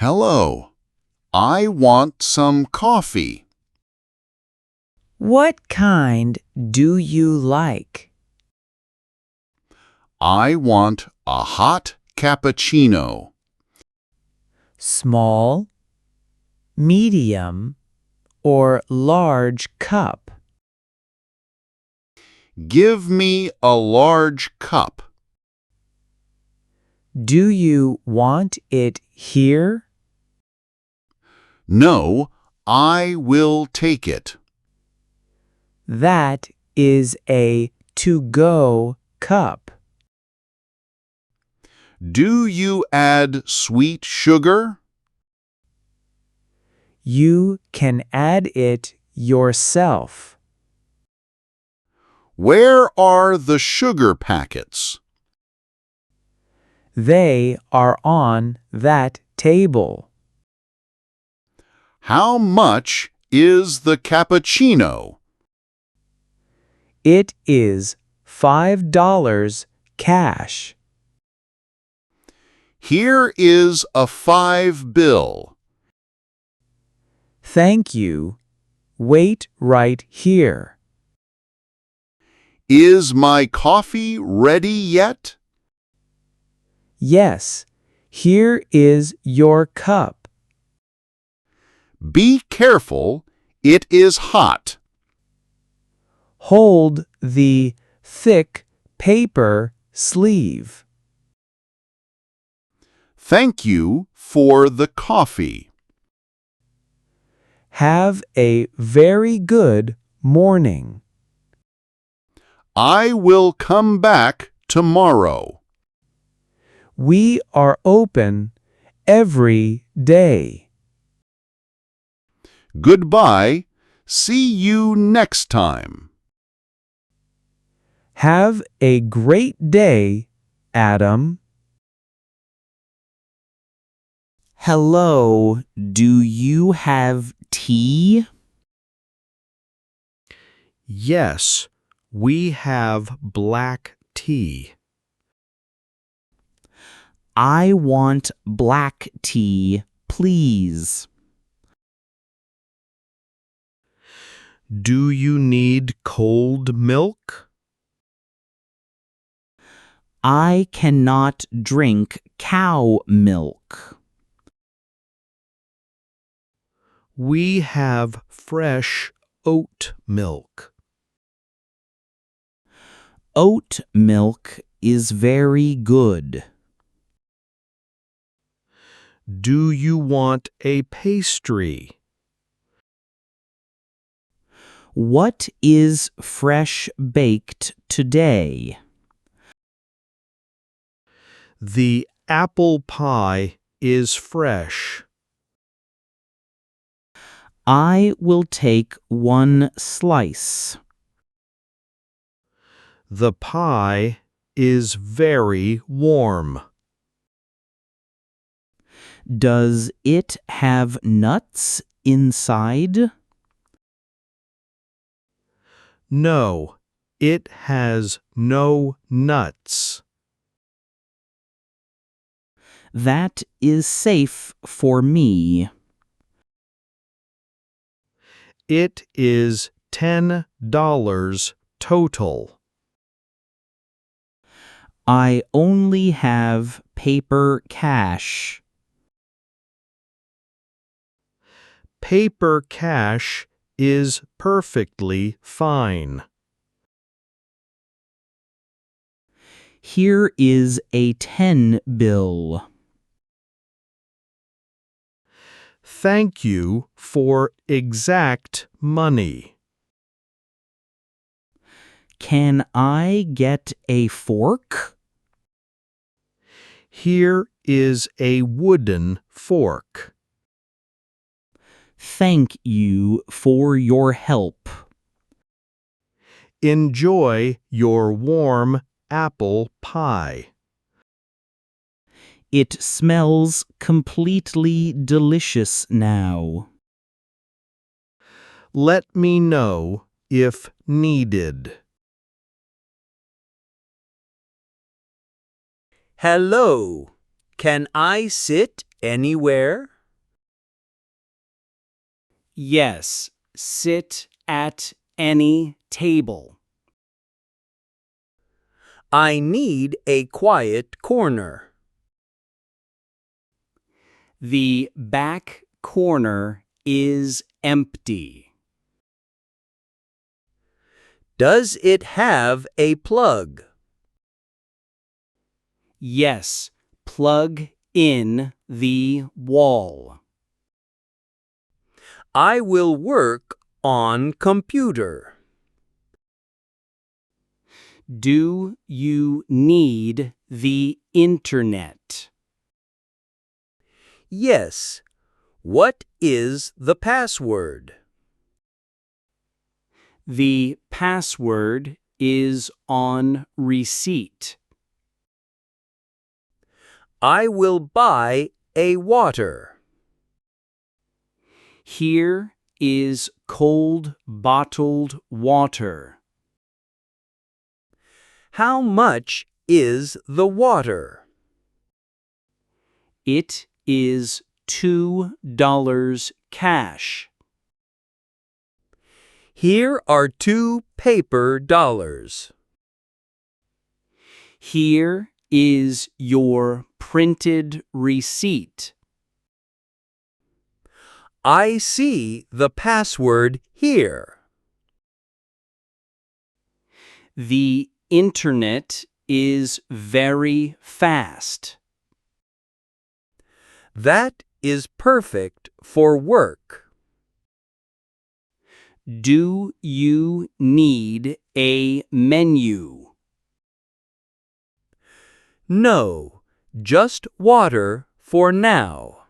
Hello. I want some coffee. What kind do you like? I want a hot cappuccino. Small, medium, or large cup? Give me a large cup. Do you want it here? No, I will take it. That is a to-go cup. Do you add sweet sugar? You can add it yourself. Where are the sugar packets? They are on that table. How much is the cappuccino? It is $5 cash. Here is a $5 bill. Thank you. Wait right here. Is my coffee ready yet? Yes, here is your cup. Be careful, it is hot. Hold the thick paper sleeve. Thank you for the coffee. Have a very good morning. I will come back tomorrow. We are open every day. Goodbye. See you next time. Have a great day, Adam. Hello, do you have tea? Yes, we have black tea. I want black tea, please. Do you need cold milk? I cannot drink cow milk. We have fresh oat milk. Oat milk is very good. Do you want a pastry? What is fresh baked today? The apple pie is fresh. I will take one slice. The pie is very warm. Does it have nuts inside? No, it has no nuts. That is safe for me. It is $10 total. I only have paper cash. Paper cash is perfectly fine. Here is a 10 bill. Thank you for exact money. Can I get a fork? Here is a wooden fork. Thank you for your help. Enjoy your warm apple pie. It smells completely delicious now. Let me know if needed. Hello. Can I sit Anywhere? Yes, sit at any table. I need a quiet corner. The back corner is empty. Does it have a plug? Yes, plug in the wall. I will work on computer. Do you need the internet? Yes. What is the password? The password is on receipt. I will buy a water. Here is cold bottled water. How much is the water? It is $2 cash. Here are 2 paper dollars. Here is your printed receipt. I see the password here. The internet is very fast. That is perfect for work. Do you need a menu? No, just water for now.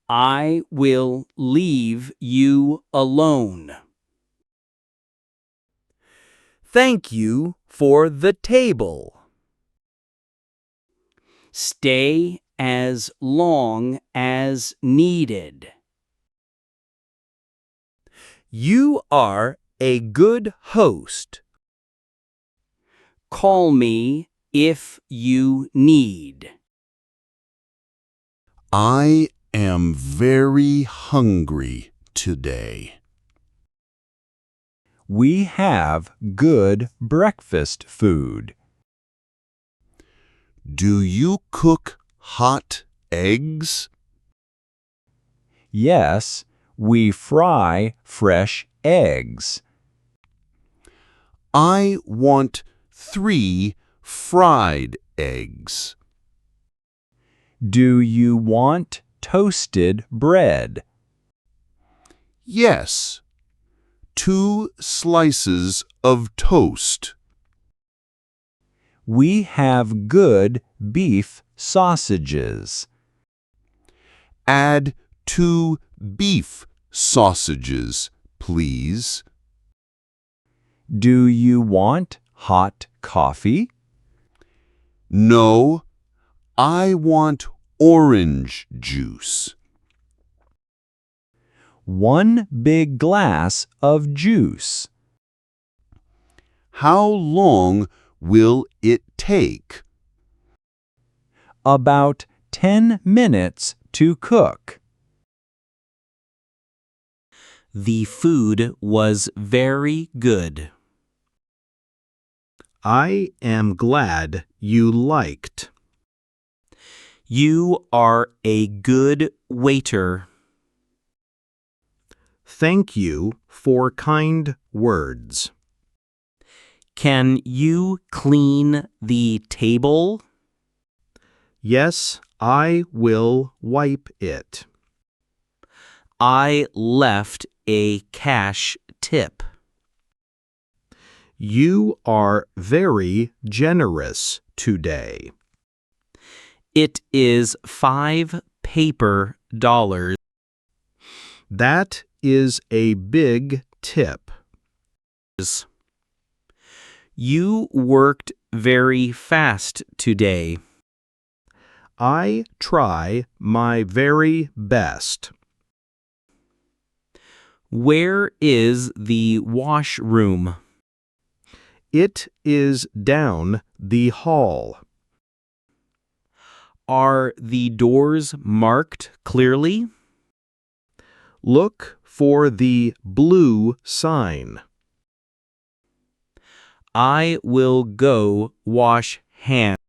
I will leave you alone. Thank you for the table. Stay as long as needed. You are a good host. Call me if you need. I am very hungry today. We have good breakfast food. Do you cook hot eggs? Yes, we fry fresh eggs. I want 3 fried eggs. Do you want toasted bread? Yes, 2 slices of toast. We have good beef sausages. Add 2 beef sausages, please. Do you want hot coffee? No, I want orange juice. 1 big glass of juice. How long will it take? About 10 minutes to cook. The food was very good. I am glad you liked. You are a good waiter. Thank you for kind words. Can you clean the table? Yes, I will wipe it. I left a cash tip. You are very generous today. It is 5 paper dollars. That is a big tip. You worked very fast today. I try my very best. Where is the washroom? It is down the hall. Are the doors marked clearly? Look for the blue sign. I will go wash hands.